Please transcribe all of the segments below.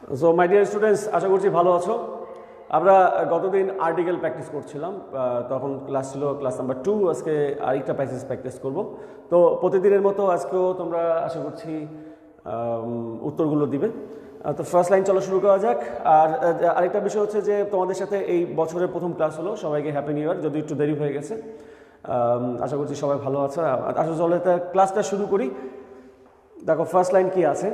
So my dear students, আশা করছি ভালো আছো। আমরা গতদিন আর্টিকেল প্র্যাকটিস করছিলাম, তখন ক্লাস ছিল ক্লাস নাম্বার 2। আজকে আরেকটা প্যাসেজ প্র্যাকটিস করব। তো প্রতিদিনের মতো আজকেও তোমরা আশা করছি উত্তরগুলো দিবে। তো ফার্স্ট লাইন চলো শুরু করা যাক। আর আরেকটা বিষয় হচ্ছে যে তোমাদের সাথে এই বছরের প্রথম ক্লাস হলো, সবাইকে হ্যাপি নিউ ইয়ার, যদি একটু দেরি হয়ে গেছে। আশা করছি সবাই ভালো আছে। আসলে চলে ক্লাসটা শুরু করি। দেখো ফার্স্ট লাইন কি আছে।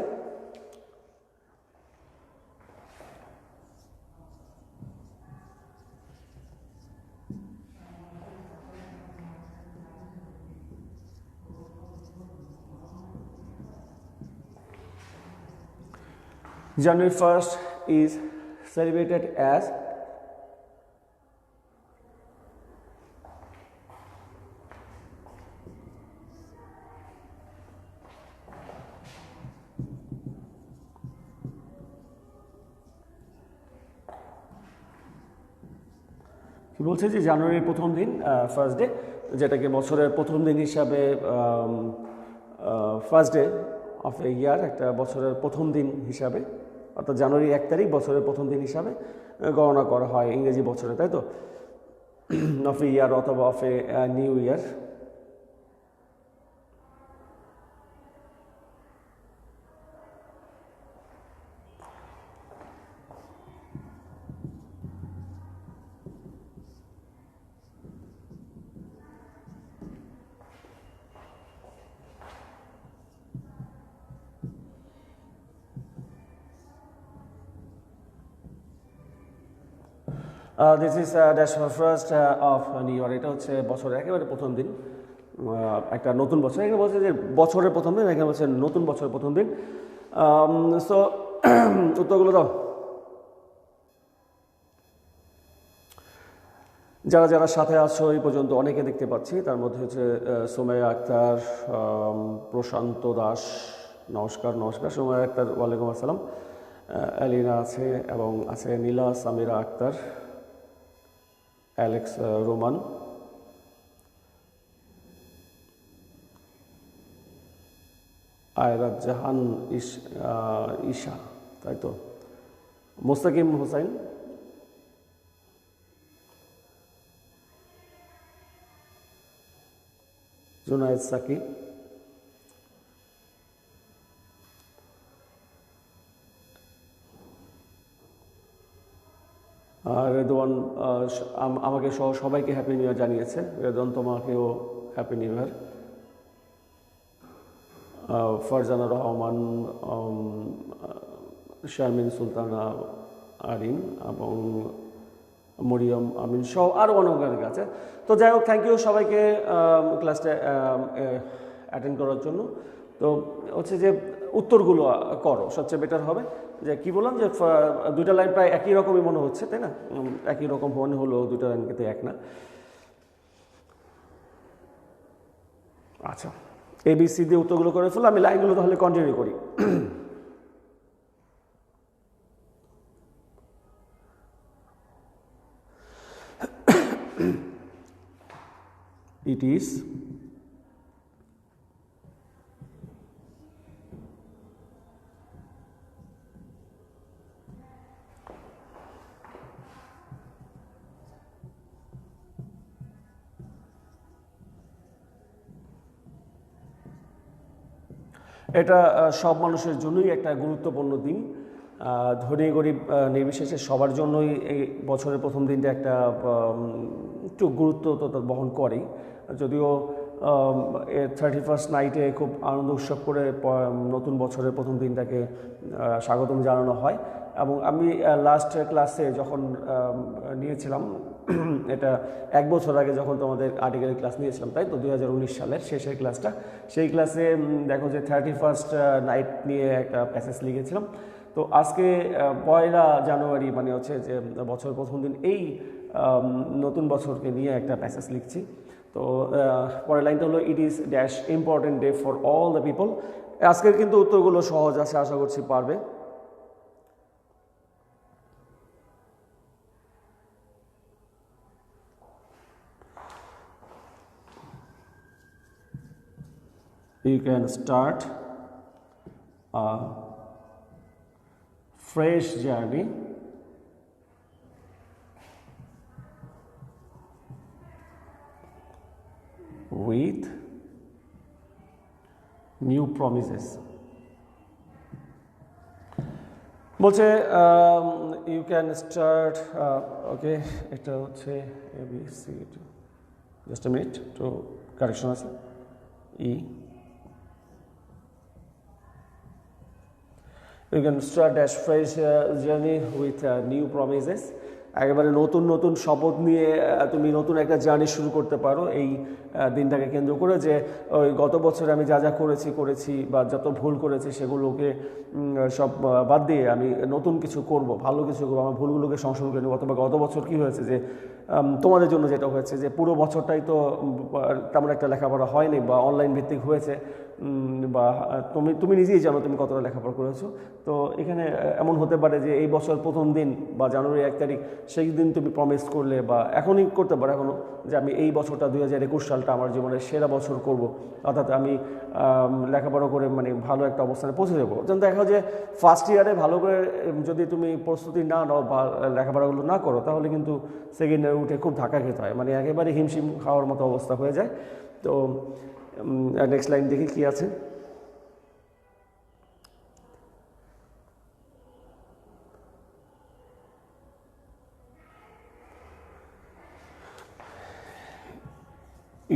January 1st is celebrated as কি বলছে যে জানুয়ারির প্রথম দিন, ফার্স্ট ডে, যেটাকে বছরের প্রথম দিন হিসাবে, ফার্স্ট ডে অফ এ ইয়ার, একটা বছরের প্রথম দিন হিসাবে, অর্থাৎ জানুয়ারি 1 তারিখ বছরের প্রথম দিন হিসাবে গণনা করা হয় ইংরেজি বছরে, তাই তো? অফ এ ইয়ার অথবা of a new year. This is dash first of new ইয়ার। এটা হচ্ছে বছরের একেবারে প্রথম দিন, একটা নতুন বছর। এখানে বলছে যে বছরের প্রথম দিন, এখানে বলছে নতুন বছরের প্রথম দিন। সো উত্তরগুলো দাও। যারা যারা সাথে আছো এই পর্যন্ত অনেকে দেখতে পাচ্ছি, তার মধ্যে হচ্ছে সোমাইয়া আক্তার, প্রশান্ত দাস, নমস্কার। নমস্কার সোমাইয়া আক্তার, ওয়ালাইকুম আসসালাম। অ্যালিনা আছে এবং আছে নীলা সামিরা আক্তার, অ্যালেক্স রোমান, আয়রাত জাহান, ঈশা, তাই তো? মোস্তাকিম হোসাইন, জুনায়েদ সাকি, রেদওয়ান আমাকে সহ সবাইকে হ্যাপি নিউ ইয়ার জানিয়েছে। রেদওয়ান তোমাকেও happy new year. Farzana Rahman, Sharmin Sultana Arin এবং মরিয়ম আমিন সহ আরও অনেক আছে। তো যাই হোক, থ্যাংক ইউ সবাইকে ক্লাসটা অ্যাটেন্ড করার জন্য। তো হচ্ছে যে উত্তরগুলো করো, সবচেয়ে বেটার হবে। যে কি বললাম যে দুইটা লাইন প্রায় একই রকমই মনে হচ্ছে, তাই না? একই রকম মনে হলো, দুইটা লাইন কিন্তু এক না। আচ্ছা, ABC দিয়ে উত্তরগুলো করে ফেলো, আমি লাইনগুলো তাহলে কন্টিনিউ করি। It is এটা সব মানুষের জন্যই একটা গুরুত্বপূর্ণ দিন। ধনী গরিব নির্বিশেষে সবার জন্যই এই বছরের প্রথম দিনটা একটা একটু গুরুত্ব তো বহন করেই। যদিও 31st নাইটে খুব আনন্দ উৎসব করে নতুন বছরের প্রথম দিনটাকে স্বাগতম জানানো হয়। এবং আমি লাস্ট ক্লাসে যখন নিয়েছিলাম, এটা 1 বছর আগে যখন তোমাদের আর্টিকেলের ক্লাস নিয়েছিলাম, তাই তো 2019 সালের শেষের ক্লাসটা, সেই ক্লাসে দেখো যে 31st নাইট নিয়ে একটা প্যাসেজ লিখেছিলাম। তো আজকে 1 জানুয়ারি, মানে হচ্ছে যে বছরের প্রথম দিন, এই নতুন বছরকে নিয়ে একটা প্যাসেজ লিখছি। তো পরের লাইনটা হলো, it is dash important day for all the people. আজকের কিন্তু উত্তরগুলো সহজ আছে, আশা করছি পারবে। You can start fresh journey with new promises. বলছে ইউ ক্যান স্টার্ট, ওকে, এটা হচ্ছে ABC, জাস্ট এ মিনিট, তো কারেকশন আছে, you can start dash fresh journey with new promises. একেবারে নতুন নতুন শপথ নিয়ে তুমি নতুন একটা জার্নি শুরু করতে পারো এই দিনটাকে কেন্দ্র করে, যে ওই গত বছরে আমি যা যা করেছি বা যত ভুল করেছি সেগুলোকে সব বাদ দিয়ে আমি নতুন কিছু করব, ভালো কিছু করবো, আমার ভুলগুলোকে সংশোধন করে নেব। অথবা গত বছর কী হয়েছে, যে তোমাদের জন্য যেটা হয়েছে যে পুরো বছরটাই তো তেমন একটা লেখাপড়া হয়নি বা অনলাইন ভিত্তিক হয়েছে, বা তুমি নিজেই জানো তুমি কতটা লেখাপড়া করেছো। তো এখানে এমন হতে পারে যে এই বছর প্রথম দিন বা জানুয়ারি 1 তারিখ সেই দিন তুমি প্রমিস করলে, বা এখনই করতে পারো এখনও, যে আমি এই বছরটা 2021 সালটা আমার জীবনের সেরা বছর করব, অর্থাৎ আমি লেখাপড়া করে মানে ভালো একটা অবস্থানে পৌঁছে যাবো। যেমন দেখো যে ফার্স্ট ইয়ারে ভালো করে যদি তুমি প্রস্তুতি না নাও বা লেখাপড়াগুলো না করো, তাহলে কিন্তু সেকেন্ড ইয়ারে উঠে খুব ধাক্কা খেতে হয়, মানে একেবারে হিমশিম খাওয়ার মতো অবস্থা হয়ে যায়। তো নেক্সট লাইন দেখি কি আছে।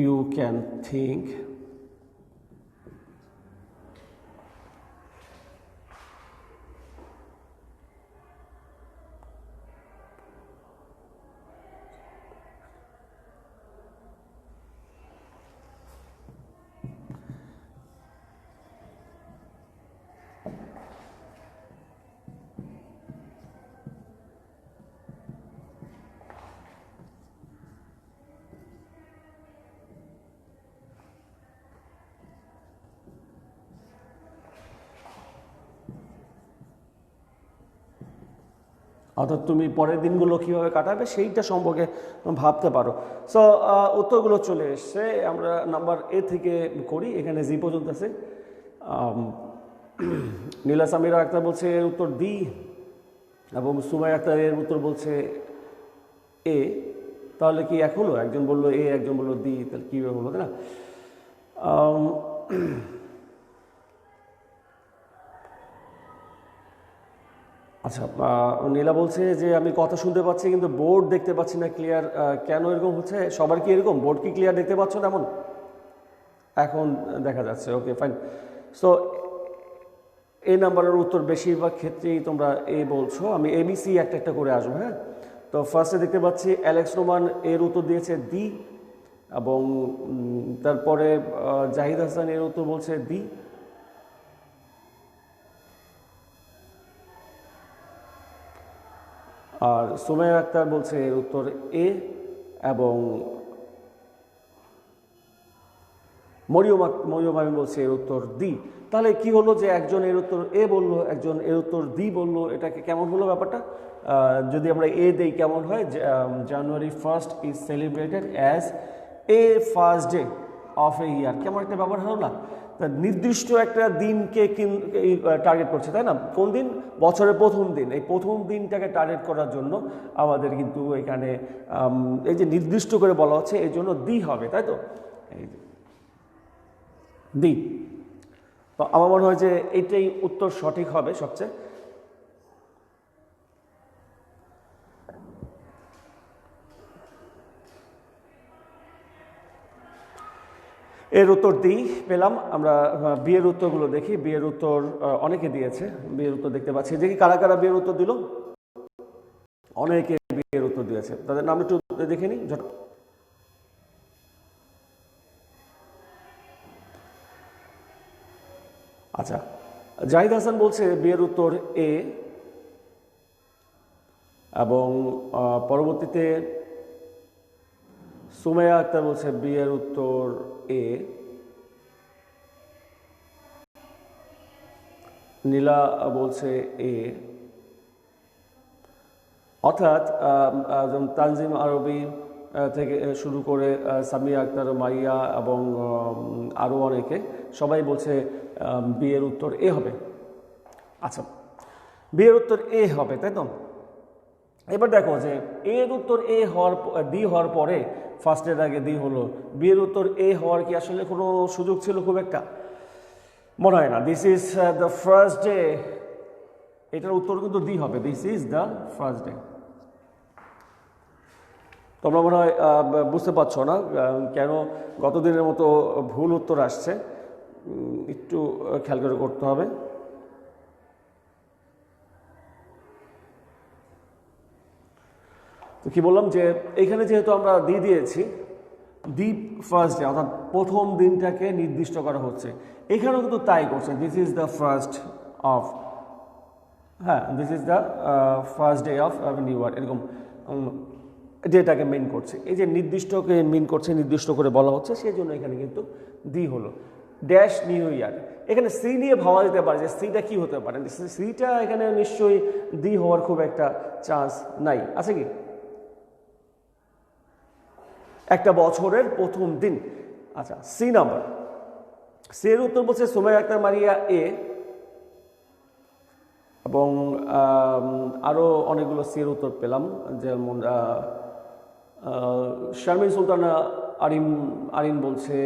You can think অর্থাৎ তুমি পরের দিনগুলো কীভাবে কাটাবে সেইটা সম্পর্কে ভাবতে পারো। সো উত্তরগুলো চলে এসছে, আমরা নাম্বার এ থেকে করি, এখানে জি পর্যন্ত আছে। নীলা সামিরা আক্তার বলছে এর উত্তর ডি, এবং সুমাই আক্তার এর উত্তর বলছে এ। তাহলে কি এক হলো? একজন বললো এ, একজন বললো ডি, তাহলে কীভাবে হলো, তাই না? আচ্ছা, নীলা বলছে যে আমি কথা শুনতে পাচ্ছি কিন্তু বোর্ড দেখতে পাচ্ছি না ক্লিয়ার, কেন এরকম হচ্ছে? সবার কি এরকম বোর্ড কি ক্লিয়ার দেখতে পাচ্ছ তেমন? এখন দেখা যাচ্ছে, ওকে ফাইন। সো এই নাম্বারের উত্তর বেশিরভাগ ক্ষেত্রেই তোমরা এ বলছো। আমি ABC একটা একটা করে আসবো, হ্যাঁ। তো ফার্স্টে দেখতে পাচ্ছি অ্যালেক্স রোমান এর উত্তর দিয়েছে ডি, এবং তারপরে জাহিদ হাসান এর উত্তর বলছে ডি, আর সুমাইয়া আক্তার বলছে এর উত্তর এ, এবং মরিয়ম আমি বলছে এর উত্তর ডি। তাহলে কি হলো যে একজন এর উত্তর এ বললো, একজন এর উত্তর ডি বললো, এটাকে কেমন হলো ব্যাপারটা? যদি আমরা এ দেই কেমন হয়? January 1 is celebrated as a first day of a year, কেমন একটা ব্যাপার হলো না? নির্দিষ্ট একটা দিনকে টার্গেট করছে, তাই না? কোন দিন? বছরের প্রথম দিন। এই প্রথম দিনটাকে টার্গেট করার জন্য আমাদের কিন্তু এখানে এই যে নির্দিষ্ট করে বলা হচ্ছে, এই জন্য দি হবে, তাই তো? এই দি। তো আমার মনে হয় যে এইটাই উত্তর সঠিক হবে সবচেয়ে। এর উত্তর ডি পেলাম আমরা। বিয়ের উত্তরগুলো দেখি। বিয়ের উত্তর অনেকে দিয়েছে, বিয়ের উত্তর দেখতে পাচ্ছি। দেখি কারা কারা বিয়ের উত্তর দিল। অনেকে বিয়ের উত্তর দিয়েছে, তাদের নাম একটু দেখে নিই। আচ্ছা, জাহিদ হাসান বলছে বিয়ের উত্তর এ, এবং পরবর্তীতে সুমাইয়া আক্তার বলছে বিয়ের উত্তর এ, নীলা বলছে এ, অর্থাৎ তানজিম আরবি থেকে শুরু করে সামিয়া আক্তার, মাইয়া এবং আরও অনেকে সবাই বলছে বিয়ের উত্তর এ হবে। আচ্ছা, বি এর উত্তর এ হবে, তাই তো? এবার দেখো যে এর উত্তর এ হওয়ার ডি হওয়ার পরে ফার্স্টের আগে ডি হলো, বি এর উত্তর এ হওয়ার কি আসলে কোনো সুযোগ ছিল খুব একটা? মনে হয় না। This is the first day, এটার উত্তর কিন্তু ডি হবে। This is the first day. তোমরা মনে হয় বুঝতে পারছো না কেন গত দিনের মতো ভুল উত্তর আসছে, একটু খেয়াল করে করতে হবে। তো কি বললাম যে এখানে যেহেতু আমরা দিয়েছি দি ফার্স্ট ডে, অর্থাৎ প্রথম দিনটাকে নির্দিষ্ট করা হচ্ছে, এখানেও কিন্তু তাই করছে। This is the first of, হ্যাঁ, this is the first day of new year, এরকম ডেটাকে মেন করছে। এই যে নির্দিষ্টকে মেন করছে, নির্দিষ্ট করে বলা হচ্ছে, সেই জন্য এখানে কিন্তু দি হলো। ড্যাশ নিউ ইয়ার, এখানে সি নিয়ে ভাবা যেতে পারে যে সিটা কি হতে পারে। সিটা এখানে নিশ্চয়ই দি হওয়ার খুব একটা চান্স নাই, আছে কি? একটা বছরের প্রথম দিন। আচ্ছা, সি নাম্বার, সি এর উত্তর বলছে সুমাইয়া আক্তার মারিয়া এ, এবং আরও অনেকগুলো সি এর উত্তর পেলাম, যেমন শারমিন সুলতানা আরিন বলছে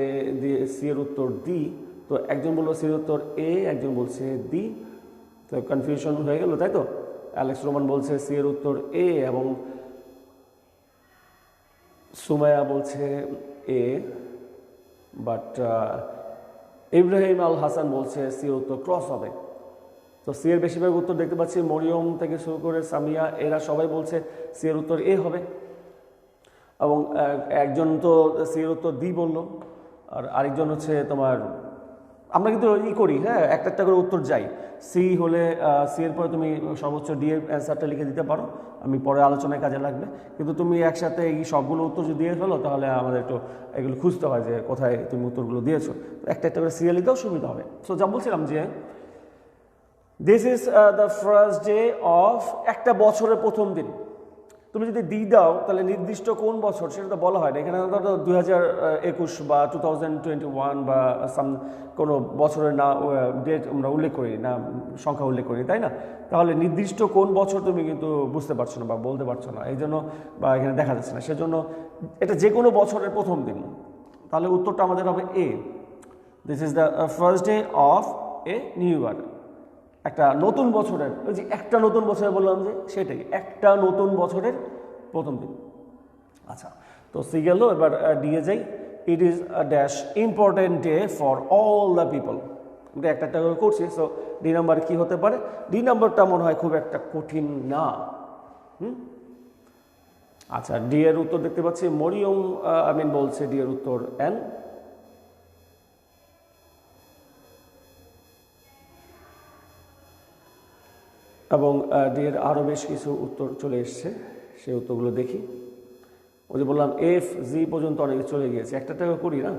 সি এর উত্তর ডি। তো একজন বললো সি এর উত্তর এ, একজন বলছে ডি, তো কনফিউশন হয়ে গেল, তাই তো? অ্যালেক্স রোমান বলছে সি এর উত্তর এ, এবং সুমাইয়া বলছে এ, বাট ইব্রাহিম আল হাসান বলছে সি এর উত্তর ক্রস হবে। তো সি এর বেশিরভাগ উত্তর দেখতে পাচ্ছি, মরিয়ম থেকে শুরু করে সামিয়া, এরা সবাই বলছে সি এর উত্তর এ হবে, এবং একজন তো সি এর উত্তর ডি বললো, আর আরেকজন হচ্ছে তোমার, আমরা কিন্তু করি, হ্যাঁ, একটা একটা করে উত্তর যাই। সি হলে সি এর পরে তুমি সর্বোচ্চ ডি এর অ্যান্সারটা লিখে দিতে পারো, আমি পরে আলোচনায় কাজে লাগবে। কিন্তু তুমি একসাথে এই সবগুলো উত্তর যদি দিয়ে ফেলো, তাহলে আমাদের একটু এগুলো খুঁজতে হয় যে কোথায় তুমি উত্তরগুলো দিয়েছো। একটা একটা করে সিরিয়াল দিতেও সুবিধা হবে। সো যা বলছিলাম যে this is the first day of একটা বছরের প্রথম দিন। তুমি যদি দি দাও তাহলে নির্দিষ্ট কোন বছর সেটা তো বলা হয় না। এখানে তো 2021 বা 2021 বা কোনো বছরের না ডেট আমরা উল্লেখ করি না, সংখ্যা উল্লেখ করি, তাই না? তাহলে নির্দিষ্ট কোন বছর তুমি কিন্তু বুঝতে পারছো না বা বলতে পারছো না, এই জন্য বা এখানে দেখা যাচ্ছে না, সেজন্য এটা যে কোনো বছরের প্রথম দিন। তাহলে উত্তরটা আমাদের হবে A. This is the first day of a new year, একটা নতুন বছরের, ওই যে একটা নতুন বছরে বললাম যে সেটাই, একটা নতুন বছরের প্রথম দিন। আচ্ছা, তো সি গেল, এবার দিয়ে যাই। It is a dash important day for all the people. আমরা একটা একটা করে করছি। সো ডি নাম্বার কি হতে পারে? ডি নাম্বারটা মনে হয় খুব একটা কঠিন না। আচ্ছা, ডি এর উত্তর দেখতে পাচ্ছি মরিয়ম আমিন বলছে ডি এর উত্তর এন, এবং ডি এর আরও বেশ কিছু উত্তর চলে এসছে, সেই উত্তরগুলো দেখি। ওই যে বললাম এফ জি পর্যন্ত অনেক চলে গিয়েছে, একটা টাকা করি না।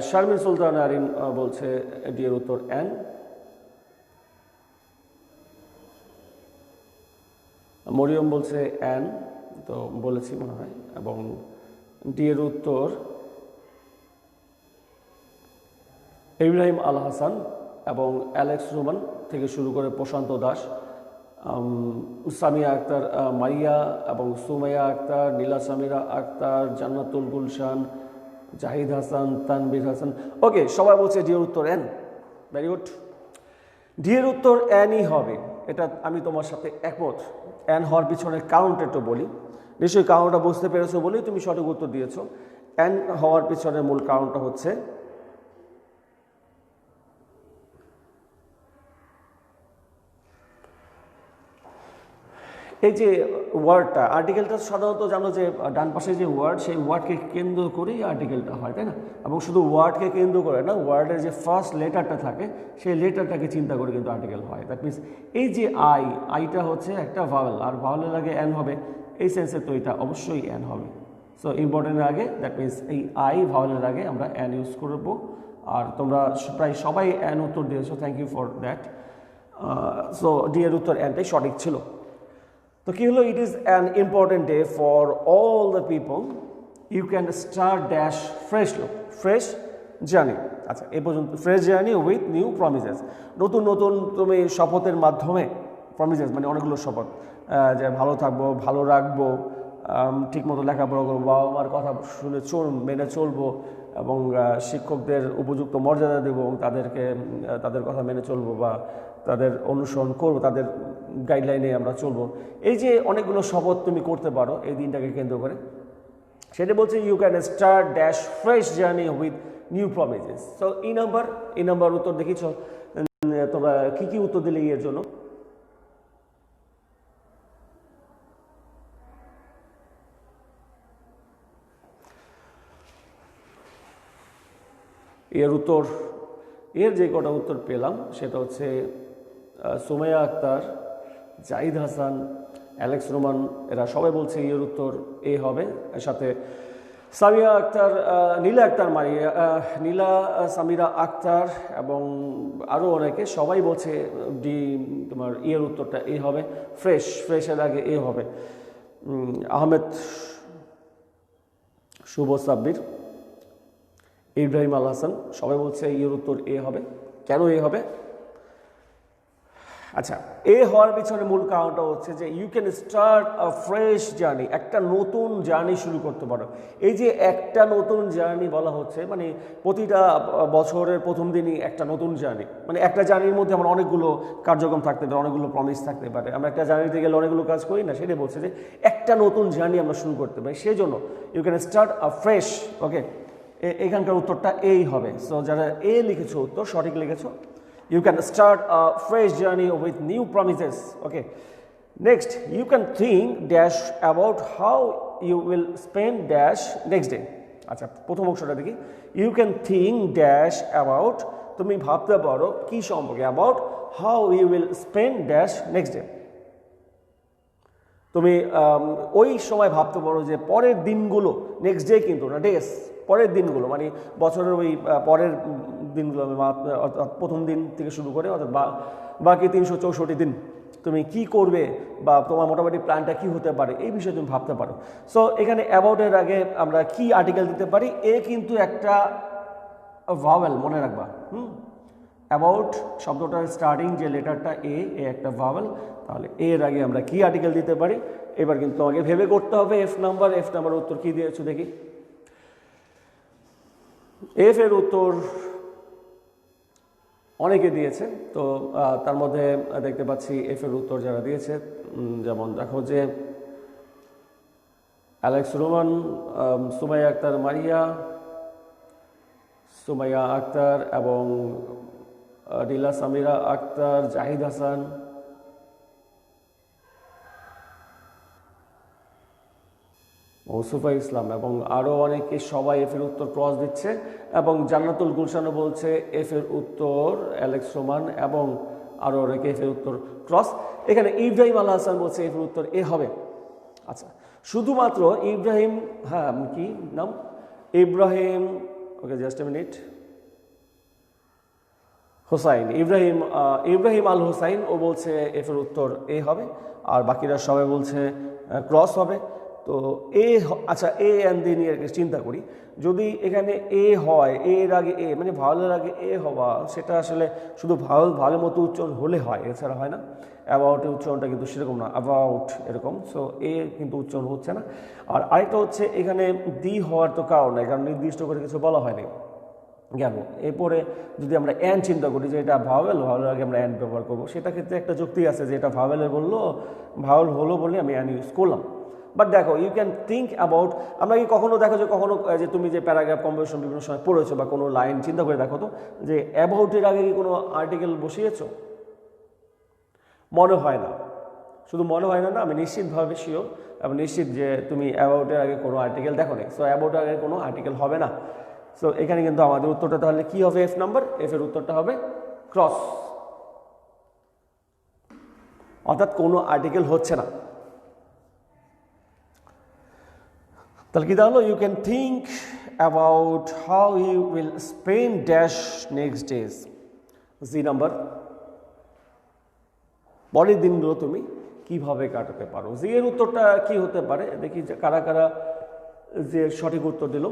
শারমিন সুলতান আরিন বলছে ডি এর উত্তর এন, মরিয়ম বলছে এন, তো বলেছি মনে হয়, এবং ডি এর উত্তর ইব্রাহিম আল হাসান এবং অ্যালেক্স রোমান থেকে শুরু করে প্রশান্ত দাস, সামিয়া আক্তার মারিয়া এবং সুমাইয়া আক্তার, নীলা সামিরা আক্তার, জান্নাতুল গুলশান, জাহিদ হাসান, তানবির হাসান। ওকে, সবাই বলছে ডি এর উত্তর এন। ভেরি গুড, ডি এর উত্তর এনই হবে, এটা আমি তোমার সাথে একমত। এন হওয়ার পিছনের কারণটা একটু বলি, নিশ্চয়ই কারণটা বুঝতে পেরেছো বলেই তুমি সঠিক উত্তর দিয়েছো। এন হওয়ার পিছনের মূল কারণটা হচ্ছে এই যে ওয়ার্ডটা, আর্টিকেলটা সাধারণত জানো যে ডান পাশে যে ওয়ার্ড, সেই ওয়ার্ডকে কেন্দ্র করেই আর্টিকেলটা হয়, তাই না? এবং শুধু ওয়ার্ডকে কেন্দ্র করে না, ওয়ার্ডের যে ফার্স্ট লেটারটা থাকে সেই লেটারটাকে চিন্তা করে কিন্তু আর্টিকেল হয়। দ্যাট মিনস এই যে আইটা হচ্ছে একটা ভাওয়েল, আর ভাওয়েলের আগে এন হবে, এই সেন্সে তো এটা অবশ্যই এন হবে। সো ইম্পর্টেন্টের আগে, দ্যাট মিনস এই আই ভাওয়েলের আগে আমরা এন ইউজ করবো। আর তোমরা প্রায় সবাই এন উত্তর দিয়েছো, thank you for that. So D এর উত্তর এনটাই সঠিক ছিল। তো কি হলো? It is an important day for all the people, you can start dash fresh look, fresh journey. আচ্ছা, এ পর্যন্ত fresh journey with new promises, নতুন নতুন তুমি শপথের মাধ্যমে, প্রমিসেস মানে অনেকগুলো শপথ, যে ভালো থাকবো, ভালো রাখবো, ঠিকমতো লেখাপড়া করবো, বাবা মার কথা শুনে মেনে চলবো, এবং শিক্ষকদের উপযুক্ত মর্যাদা দেবো, এবং তাদের কথা মেনে চলবো বা তাদের অনুসরণ করবো, তাদের গাইডলাইনে আমরা চলবো। এই যে অনেকগুলো শপথ তুমি করতে পারো এই দিনটাকে কেন্দ্র করে, সেটা বলছে you can start dash fresh journey with new promises. So এই নাম্বার উত্তর দেখিছ তোমরা কি উত্তর দিলে এর জন্য? এর যে কটা উত্তর পেলাম সেটা হচ্ছে সুমাইয়া আক্তার, জাহিদ হাসান, অ্যালেক্স রোমান, এরা সবাই বলছে এর উত্তর এ হবে। এর সাথে সামিয়া আক্তার, নীলা সামিরা আক্তার এবং আরও অনেকে সবাই বলছে তোমার এর উত্তরটা এ হবে, ফ্রেশের আগে এ হবে। আহমেদ, শুভ সাব্বির, ইব্রাহিম আল হাসান সবাই বলছে এর উত্তর এ হবে। কেন এ হবে? আচ্ছা, এ হওয়ার পিছনে মূল কারণটা হচ্ছে যে you can start a fresh journey, একটা নতুন জার্নি শুরু করতে পারো। এই যে একটা নতুন জার্নি বলা হচ্ছে, মানে প্রতিটা বছরের প্রথম দিনই একটা নতুন জার্নি, মানে একটা জার্নির মধ্যে আমার অনেকগুলো কার্যক্রম থাকতে পারে, অনেকগুলো প্রমিস থাকতে পারে। আমরা একটা জার্নিতে গেলে অনেকগুলো কাজ করি না, সেটাই বলছে যে একটা নতুন জার্নি আমরা শুরু করতে পারি, সেই জন্য you can start a fresh. Okay, এখানকার উত্তরটা এই হবে। সো যারা এ লিখেছো উত্তর সঠিক লিখেছো। You can start a fresh journey with new promises. Okay. Next, you can think dash about how you will spend dash next day. আচ্ছা, প্রথম অংশটা দেখি। You can think dash about, তুমি ভাবতে পারো কি সম্পর্কে, about how you will spend dash next day. তুমি ওই সময় ভাবতে পারো যে পরের দিনগুলো, নেক্সট ডে কিন্তু না, ডেস, পরের দিনগুলো মানে বছরের ওই পরের দিনগুলো, অর্থাৎ প্রথম দিন থেকে শুরু করে অর্থাৎ বাকি 364 দিন তুমি কি করবে বা তোমার মোটামুটি প্ল্যানটা কি হতে পারে, এই বিষয়ে তুমি ভাবতে পারো। সো এখানে অ্যাবাউটের আগে আমরা কি আর্টিকেল দিতে পারি? এ কিন্তু একটা ভাওয়েল, মনে রাখবা। অ্যাবাউট শব্দটার স্টার্টিং যে লেটারটা এ একটা ভাওয়েল, তাহলে এর আগে আমরা কি আর্টিকেল দিতে পারি? এবার কিন্তু তোমাকে ভেবে করতে হবে। এফ নাম্বার উত্তর কি দিয়েছো দেখি। এফ এর উত্তর অনেকে দিয়েছে, তো তার মধ্যে দেখতে পাচ্ছি এফ এর উত্তর যারা দিয়েছে, যেমন দেখো যে অ্যালেক্স রোমান, সুমাইয়া আক্তার এবং নীলা সামিরা আক্তার, জাহিদ হাসান, মৌসুফা ইসলাম এবং আরও অনেকে সবাই এফ এর উত্তর ক্রস দিচ্ছে। এবং জান্নাতুল গুলশানও বলছে এফ এর উত্তর অ্যালেক্স রোমান এবং আরও অনেকে এফ এর উত্তর ক্রস। এখানে ইব্রাহিম আল হাসান বলছে এফ এর উত্তর এ হবে। আচ্ছা, শুধুমাত্র ইব্রাহিম, হ্যাঁ কি নাম, Ibrahim, okay just a minute, Hossain, Ibrahim Al Hossain ও বলছে এফ এর উত্তর এ হবে, আর বাকিরা সবাই বলছে ক্রস হবে। তো এ, আচ্ছা এ অ্যান্ড দি নিয়ে চিন্তা করি, যদি এখানে এ হয়, এর আগে এ মানে ভাওয়ালের আগে এ হওয়া, সেটা আসলে শুধু ভালো মতো উচ্চারণ হলে হয়, এছাড়া হয় না। অ্যাবাউটের উচ্চারণটা কিন্তু সেরকম না, অ্যাবাউট এরকম। সো এ কিন্তু উচ্চারণ হচ্ছে না। আর আরেকটা হচ্ছে এখানে দি হওয়ার তো কারণ নাই, কারণ নির্দিষ্ট করে কিছু বলা হয়নি। গেল এরপরে যদি আমরা অ্যান চিন্তা করি যে এটা ভাওয়ালের আগে আমরা অ্যান ব্যবহার করবো, সেটা ক্ষেত্রে একটা যুক্তি আছে যে এটা ভাওয়াল হলো বলে আমি অ্যান ইউজ করলাম। বাট দেখো, ইউ ক্যান থিঙ্ক অ্যাবাউট, আমরা কি কখনো দেখো যে কখনো যে তুমি যে প্যারাগ্রাফ কম্পোজিশন বিভিন্ন সময় পড়েছো বা কোনো লাইন চিন্তা করে দেখো তো যে অ্যাবাউটের আগে কি কোনো আর্টিকেল বসিয়েছো? মনে হয় না। শুধু মনে হয় না, আমি নিশ্চিতভাবে শিওর এবং নিশ্চিত যে তুমি অ্যাবাউটের আগে কোনো আর্টিকেল দেখো নি। সো অ্যাবাউটের আগে কোনো আর্টিকেল হবে না। সো এখানে কিন্তু আমাদের উত্তরটা তাহলে কি হবে? এফ নাম্বার, এফ এর উত্তরটা হবে ক্রস, অর্থাৎ কোনো আর্টিকেল হচ্ছে না। তাহলে কি তাহলে you can think about how you will spend dash next days. G number, পরের দিনগুলো তুমি কিভাবে কাটাতে পারো। জি এর উত্তরটা কি হতে পারে দেখি, কারা কারা যে সঠিক উত্তর দিল।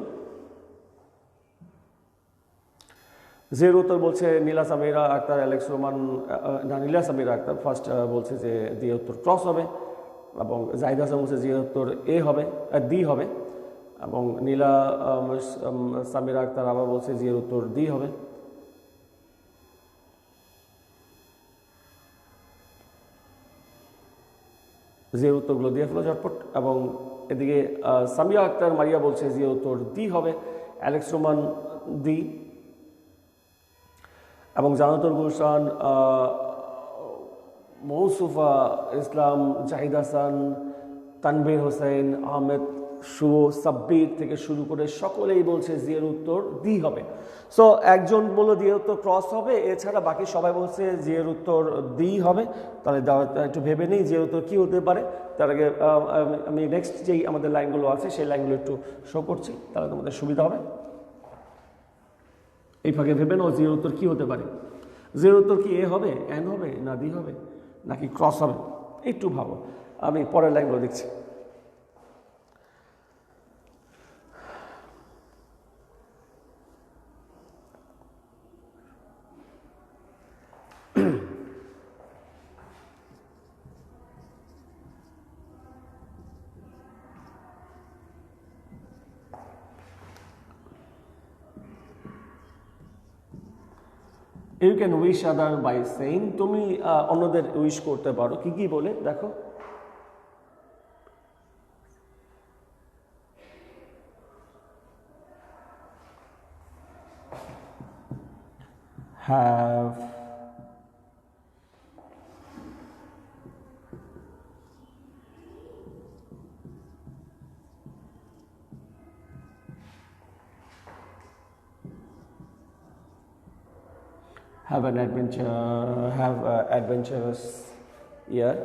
জির উত্তর বলছে নীলা সামিরা আক্তার, অ্যালেক্স রোমান, না নীলা সামিরা আক্তার ফার্স্ট বলছে যে দিয়ে উত্তর ক্রস হবে, এবং জাহিদ হাসান বলছে দিয়ে উত্তর এ হবে, ডি হবে, এবং নীলা সামিরা আক্তার আবার বলছে জির উত্তর ডি হবে। জির উত্তরগুলো দিয়ে ফেলো ঝটপট। এবং এদিকে সামিয়া আক্তার মারিয়া বলছে জির উত্তর ডি হবে, অ্যালেক্স রোমান ডি, এবং জানাতুল গুলশান, মৌসুফা ইসলাম, জাহিদ হাসান, তানভীর হোসেন, আহমেদ, শুভ, সাব্বির থেকে শুরু করে সকলেই বলছে জিয়ের উত্তর ডি হবে। সো একজন বললো জিয়ের উত্তর ক্রস হবে, এছাড়া বাকি সবাই বলছে জিয়ের উত্তর ডি হবে। তাহলে একটু ভেবে নিই জিয়ের উত্তর কী হতে পারে। তার আগে আমি নেক্সট যেই আমাদের লাইনগুলো আছে সেই লাইনগুলো একটু শো করছি, তাহলে তোমাদের সুবিধা হবে। এই ফাঁকে ভেবে নাও জিয়ের উত্তর কী হতে পারে। জিয়ের উত্তর কি এ হবে, এন হবে, না ডি হবে, নাকি ক্রস হবে, একটু ভাবো। আমি পরের লাইনগুলো দেখছি। You can wish other by saying, তুমি অন্যদের উইশ করতে পারো কি কি বলে, দেখো। Have have an adventurous year,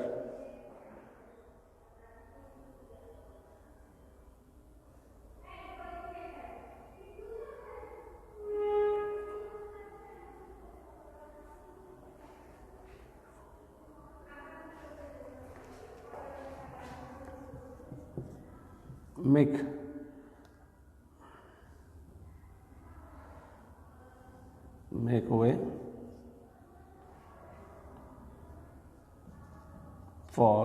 make way for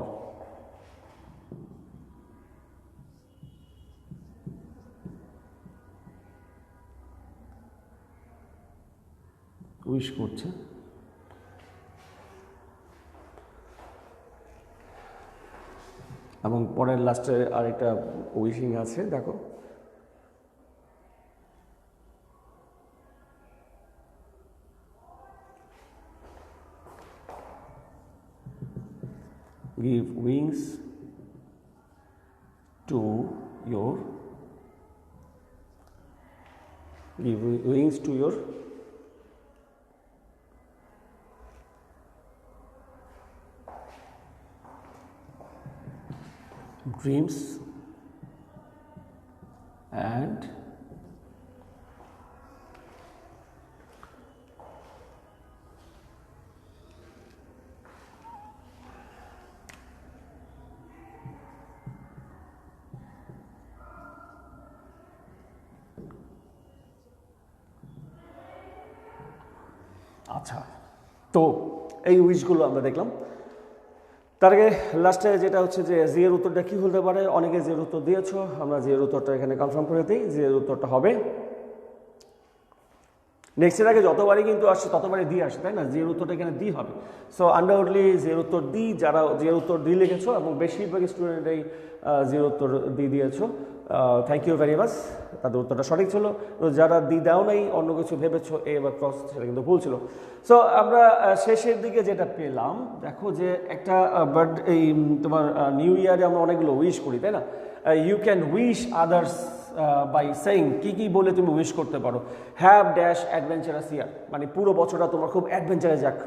wish করছে। এবং পরের লাস্টে আরেকটা উইশিং আছে, দেখো। Give wings to your dreams and আচ্ছা, তো এই উইশগুলো আমরা দেখলাম। তার আগে লাস্টে যেটা হচ্ছে যে জিয়ের উত্তরটা কী হতে পারে, অনেকে জিয়ের উত্তর দিয়েছো, আমরা জিয়ের উত্তরটা এখানে কনফার্ম করে দিই। জিয়ের উত্তরটা হবে, নেক্সটের আগে যতবারই কিন্তু আসছে ততবারই দিয়ে আসে, তাই না? জিয়ের উত্তরটা এখানে ডি হবে। সো আন্ডারউডলি জিয়ের উত্তর ডি, যারা জিয়ের উত্তর ডি লিখেছো এবং বেশিরভাগ স্টুডেন্টই জিয়ের উত্তর ডি দিয়েছো, থ্যাংক ইউ ভেরি মাচ, তাদের উত্তরটা সঠিক ছিল। যারা ডি দাও নাই, অন্য কিছু ভেবেছো এ বা ক্রস, সেটা কিন্তু ভুল ছিল। সো আমরা শেষের দিকে যেটা পেলাম, দেখো যে একটা এই তোমার নিউ ইয়ারে আমরা অনেকগুলো উইশ করি, তাই না? You can wish others by saying, কী কী বলে তুমি উইশ করতে পারো। হ্যাভ ড্যাশ অ্যাডভেঞ্চারাস ইয়ার, মানে পুরো বছরটা তোমার খুব অ্যাডভেঞ্চারে যাক।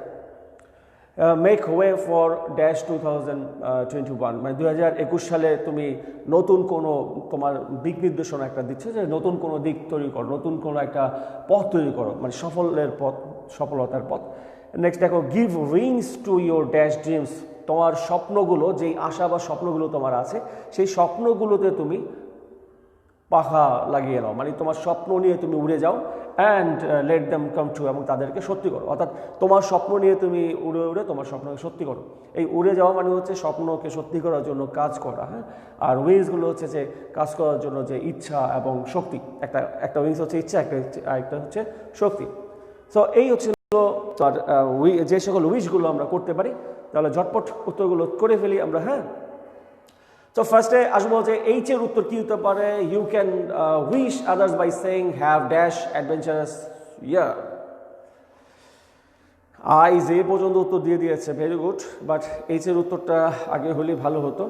মেক ওয়ে ফর ড্যাশ 2021, মানে 2021 সালে তুমি নতুন কোনো তোমার দিক নির্দেশনা একটা দিচ্ছে যে নতুন কোনো দিক তৈরি করো, নতুন কোনো একটা পথ তৈরি করো, মানে সফলতার পথ। নেক্সট দেখো, give wings to your dash dreams, তোমার স্বপ্নগুলো, যেই আশা বা স্বপ্নগুলো তোমার আছে সেই স্বপ্নগুলোতে তুমি পাখা লাগিয়ে নাও, মানে তোমার স্বপ্ন নিয়ে তুমি উড়ে যাও। And let them come true, এবং তাদেরকে সত্যি করো। অর্থাৎ তোমার স্বপ্ন নিয়ে তুমি উড়ে উড়ে তোমার স্বপ্নকে সত্যি করো। এই উড়ে যাওয়া মানে হচ্ছে স্বপ্নকে সত্যি করার জন্য কাজ করা, হ্যাঁ। আর উইংসগুলো হচ্ছে যে কাজ করার জন্য যে ইচ্ছা এবং শক্তি, একটা উইংস হচ্ছে ইচ্ছা, একটা হচ্ছে শক্তি। সো এই হচ্ছিল তার যে সকল উইশগুলো আমরা করতে পারি। তাহলে ঝটপট উত্তরগুলো করে ফেলি আমরা, হ্যাঁ। তো ফার্স্টে আসবো যে এইচের উত্তর কী হতে পারে? You can wish others by saying have dash adventurous year. I যে পর্যন্ত উত্তর দিয়ে দিয়েছে, ভেরি গুড, বাট এইচের উত্তরটা আগে হলে ভালো হতো।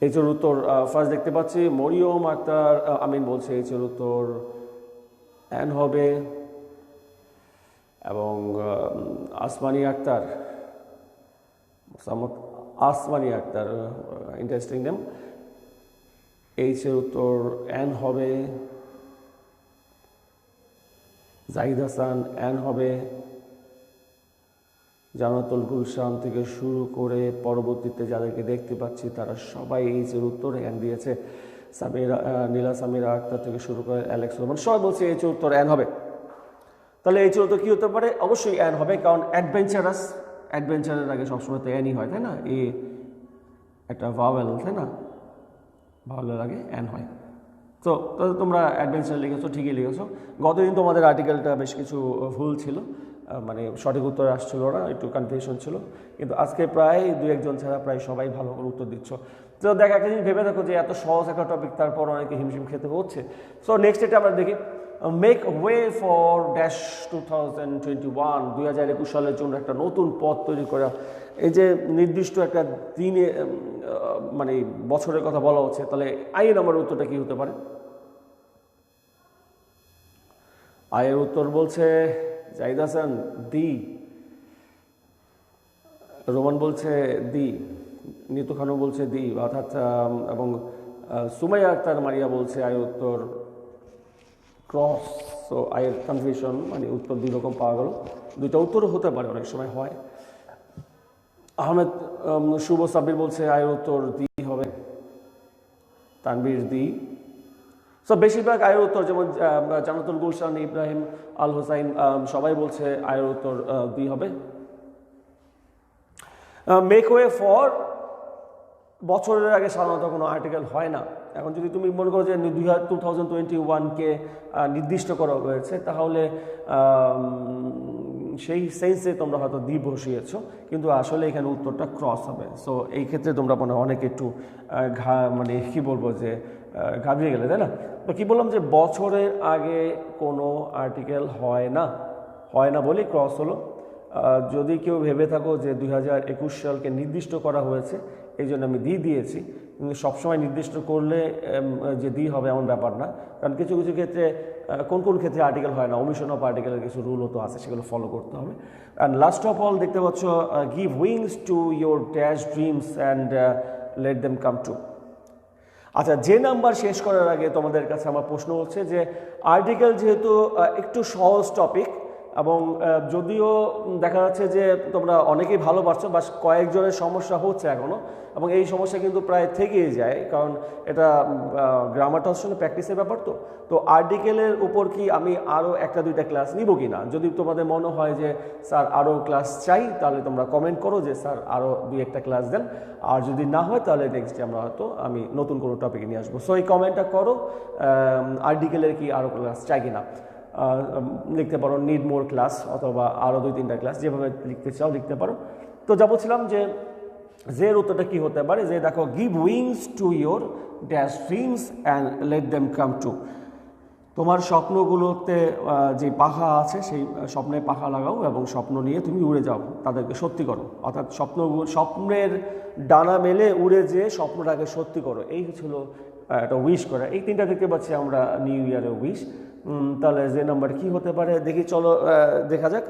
এইচের উত্তর ফার্স্ট দেখতে পাচ্ছি মরিয়ম আক্তার আমিন বলছে এইচের উত্তর অ্যান হবে, এবং আসমানি আক্তার, আসমানি আক্তার, ইন্টারেস্টিং নেম। এইচের উত্তর অ্যান হবে। জাহিদ হাসান অ্যান হবে। জান্নাতুল গুলশান থেকে শুরু করে পরবর্তীতে যাদেরকে দেখতে পাচ্ছি তারা সবাই এইচের উত্তর অ্যান দিয়েছে। সামিরা, নীলা সামিরা আক্তার থেকে শুরু করে অ্যালেক্স রহমান সবাই বলছে এইচের উত্তর অ্যান হবে। তাহলে এইচের উত্তর কী হতে পারে? অবশ্যই অ্যান হবে, কারণ অ্যাডভেঞ্চারের আগে সবসময় তো অ্যানই হয়, তাই না? এ একটা ভাওয়েল, তাই না? ভাওয়েলের আগে অ্যান হয়। তো তোমরা অ্যাডভেঞ্চার লিখেছো, ঠিকই লিখেছো। গতদিন তোমাদের আর্টিকেলটা বেশ কিছু ভুল ছিল, মানে সঠিক উত্তর আসছিল না, একটু কনফিউশন ছিল, কিন্তু আজকে প্রায় 2-1 ছাড়া প্রায় সবাই ভালো করে উত্তর দিচ্ছ। তো দেখ, একটা জিনিস ভেবে দেখো যে এত সহজ একটা টপিক, তারপর অনেকে হিমশিম খেতে হচ্ছে। সো নেক্সট এটা আমরা দেখি, মেক ওয়ে ফর ড্যাশ 2021, 2021 সালের জন্য একটা নতুন পথ তৈরি করা। এই যে নির্দিষ্ট একটা দিনে মানে বছরের কথা বলা হচ্ছে, তাহলে আই নাম্বার উত্তরটা কি হতে পারে? আয়ের উত্তর বলছে জাহিদ হাসান দি, রোমান বলছে দি, নিতু খানও বলছে দি, অর্থাৎ এবং সুমাইয়া আক্তার মারিয়া বলছে আয়ের উত্তর ক্রস। সো আয়ের কনফিউশন, মানে উত্তর দুই রকম পাওয়া গেল। দুইটা উত্তরও হতে পারে, অনেক সময় হয়। আহমেদ শুভ সাব্বির বলছে আয়ের উত্তর দি হবে, তানবীর দি। সো বেশিরভাগ আয়ের উত্তর, যেমন জান্নাতুল গুলশান, ইব্রাহিম আল হোসাইন সবাই বলছে আয়ের উত্তর দি হবে। মেক ওয়ে ফর বছরের আগে সাধারণত কোনো আর্টিকেল হয় না। এখন যদি তুমি মনে করো যে 2021-কে নির্দিষ্ট করা হয়েছে, তাহলে সেই সেন্সে তোমরা হয়তো দি বসিয়েছ, কিন্তু আসলে এখানে উত্তরটা ক্রস হবে। সো এই ক্ষেত্রে তোমরা মনে অনেকে একটু মানে কী বলবো যে ঘাবড়িয়ে গেলে, তাই না? তো কী বললাম যে বছরের আগে কোনো আর্টিকেল হয় না বলেই ক্রস হলো। যদি কেউ ভেবে থাকো যে 2021 সালকে নির্দিষ্ট করা হয়েছে এই জন্য আমি দিয়েছি, কিন্তু সবসময় নির্দিষ্ট করলে যে হবে এমন ব্যাপার না, কারণ কিছু কিছু ক্ষেত্রে কোন ক্ষেত্রে আর্টিকেল হয় না, ওমিশন অফ আর্টিকেলের কিছু রুলও তো আছে, সেগুলো ফলো করতে হবে। অ্যান্ড লাস্ট অফ অল দেখতে পাচ্ছ give wings to your dash dreams and let them come true. আচ্ছা, যে নাম্বার শেষ করার আগে তোমাদের কাছে আমার প্রশ্ন হচ্ছে যে আর্টিকেল যেহেতু একটু সহজ টপিক, এবং যদিও দেখা যাচ্ছে যে তোমরা অনেকেই ভালো পারছো, বা কয়েকজনের সমস্যা হচ্ছে এখনও, এবং এই সমস্যা কিন্তু প্রায় থেকেই যায়, কারণ এটা গ্রামারটা আসলে প্র্যাকটিসের ব্যাপার। তো আর্টিকেলের উপর কি আমি আরও 1-2টা ক্লাস নিব কি না? যদি তোমাদের মনে হয় যে স্যার আরও ক্লাস চাই, তাহলে তোমরা কমেন্ট করো যে স্যার আরও 2-1টা ক্লাস দেন। আর যদি না হয় তাহলে নেক্সট আমরা হয়তো আমি নতুন কোনো টপিকে নিয়ে আসবো। সো এই কমেন্টটা করো, আর্টিকেলের কি আরও ক্লাস চাই কি না। লিখতে পারো নিড মোর ক্লাস, অথবা আরও 2-3টা ক্লাস, যেভাবে লিখতে চাও লিখতে পারো। তো যা বলছিলাম যে এর উত্তরটা কী হতে পারে, যে দেখো give wings to your dash dreams and let them come true. তোমার স্বপ্নগুলোতে যে পাখা আছে সেই স্বপ্নে পাখা লাগাও এবং স্বপ্ন নিয়ে তুমি উড়ে যাও, তাদেরকে সত্যি করো। অর্থাৎ স্বপ্নের ডানা মেলে উড়ে যেয়ে স্বপ্নটাকে সত্যি করো, এই ছিল একটা উইশ করা। এই 3টা দেখতে পাচ্ছি আমরা নিউ ইয়ারের উইশ। তাহলে যে নাম্বার কি হতে পারে দেখি, চলো দেখা যাক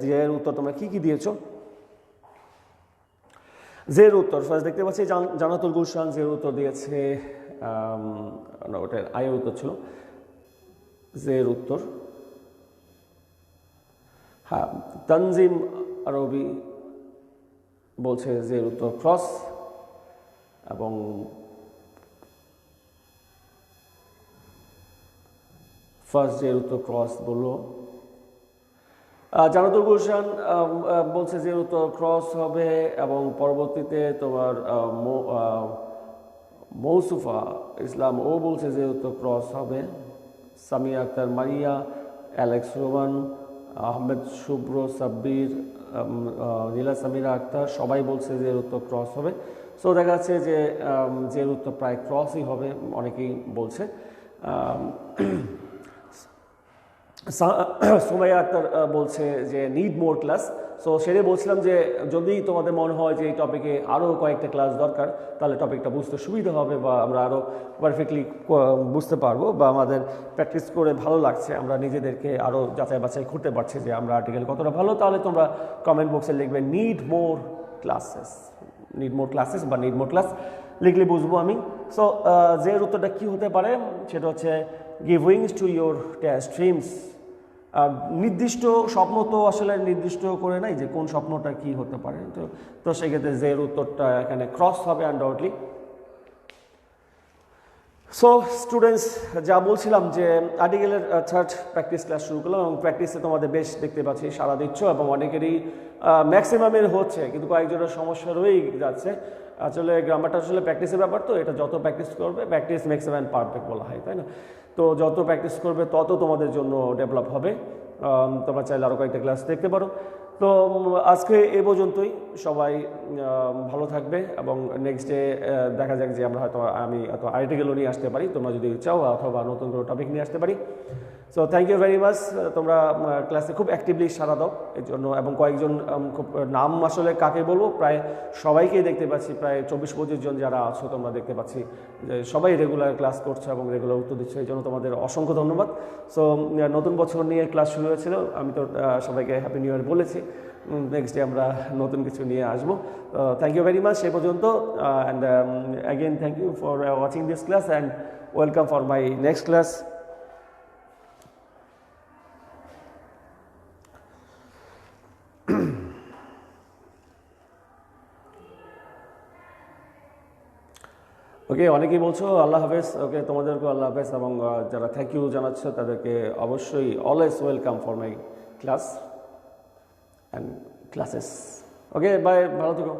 যে এর উত্তর তোমরা কি কি দিয়েছো। জের উত্তর ফার্স্ট দেখতে পাচ্ছি জান্নাতুল গুলশান জের উত্তর দিয়েছে, ওটা আয়ের উত্তর ছিল। জের উত্তর, হ্যাঁ, তানজিম আরবি বলছে জের উত্তর ক্রস, এবং ফার্স্ট যে উত্তর ক্রস বললো। জানাতুল গুলশান বলছে যে উত্তর ক্রস হবে, এবং পরবর্তীতে তোমার মৌসুফা ইসলাম ও বলছে যে উত্তর ক্রস হবে। সামিয়া আক্তার মারিয়া, অ্যালেক্স রোমান, আহমেদ শুভ্র, সাব্বির, নীলা সামিরা আক্তার সবাই বলছে যে উত্তর ক্রস হবে। সো দেখা যাচ্ছে যে উত্তর প্রায় ক্রসই হবে, অনেকেই বলছে। সুমাইয়া আক্তার বলছে যে নিড মোর ক্লাস। সো সেটাই বলছিলাম যে যদি তোমাদের মনে হয় যে এই টপিকে আরও কয়েকটা ক্লাস দরকার, তাহলে টপিকটা বুঝতে সুবিধা হবে, বা আমরা আরও পারফেক্টলি বুঝতে পারবো, বা আমাদের প্র্যাকটিস করে ভালো লাগছে, আমরা নিজেদেরকে আরও যাচাই বাছাই করতে পারছি যে আমরা আর্টিকেল কতটা ভালো, তাহলে তোমরা কমেন্ট বক্সে লিখবে need more classes, need more classes বা নিড মোর ক্লাস লিখলে বুঝবো আমি। সো যে উত্তরটা কী হতে পারে সেটা হচ্ছে give wings to your streams. নির্দিষ্ট স্বপ্ন তো আসলে নির্দিষ্ট করে নাই যে কোন স্বপ্নটা কি হতে পারে, তো সেক্ষেত্রে যে উত্তরটা এখানে ক্রস হবে আনডাউটলি। সো স্টুডেন্টস, যা বলছিলাম যে আর্টিকেলের থার্ড প্র্যাকটিস ক্লাস শুরু করলাম, এবং প্র্যাকটিসে তোমাদের বেশ দেখতে পাচ্ছি সারা দিচ্ছ, এবং অনেকেরই ম্যাক্সিমামের হচ্ছে, কিন্তু কয়েকজনের সমস্যা রয়েই যাচ্ছে। আসলে গ্রামারটা আসলে প্র্যাকটিসের ব্যাপার, তো এটা যত প্র্যাকটিস করবে, practice makes a man perfect বলা হয়, তাই না? তো যত প্র্যাকটিস করবে তত তোমাদের জন্য ডেভেলপ হবে। তোমরা চাইলে আরও কয়েকটা ক্লাস দেখতে পারো। তো আজকে এ পর্যন্তই, সবাই ভালো থাকবে, এবং নেক্সট ডে দেখা যাক যে আমরা হয়তো আমি আর্টিকেলও নিয়ে আসতে পারি, তোমরা যদি চাও, অথবা নতুন কোনো টপিক নিয়ে আসতে পারি। So thank you very much. তোমরা ক্লাসে খুব অ্যাক্টিভলি সাড়া দাও এর জন্য, এবং কয়েকজন খুব নাম আসলে কাকে বলবো, প্রায় সবাইকেই দেখতে পাচ্ছি, প্রায় 24-25 জন যারা আছো তোমরা দেখতে পাচ্ছি যে সবাই রেগুলার ক্লাস করছো এবং রেগুলার উত্তর দিচ্ছ, এই জন্য তোমাদের অসংখ্য ধন্যবাদ। সো নতুন বছর নিয়ে ক্লাস শুরু হয়েছিল, আমি তো সবাইকে হ্যাপি নিউ ইয়ার বলেছি। নেক্সট ডে আমরা নতুন কিছু নিয়ে আসবো। থ্যাংক ইউ ভেরি মাচ সে পর্যন্ত, and again thank you for watching this class, and welcome for my next class. Okay, অনেকেই বলছো আল্লাহ হাফেজ। ওকে, তোমাদেরকেও আল্লাহ হাফেজ, এবং যারা থ্যাংক ইউ জানাচ্ছ তাদেরকে অবশ্যই always welcome for my class and classes. Okay, bye, ভালো থেকো।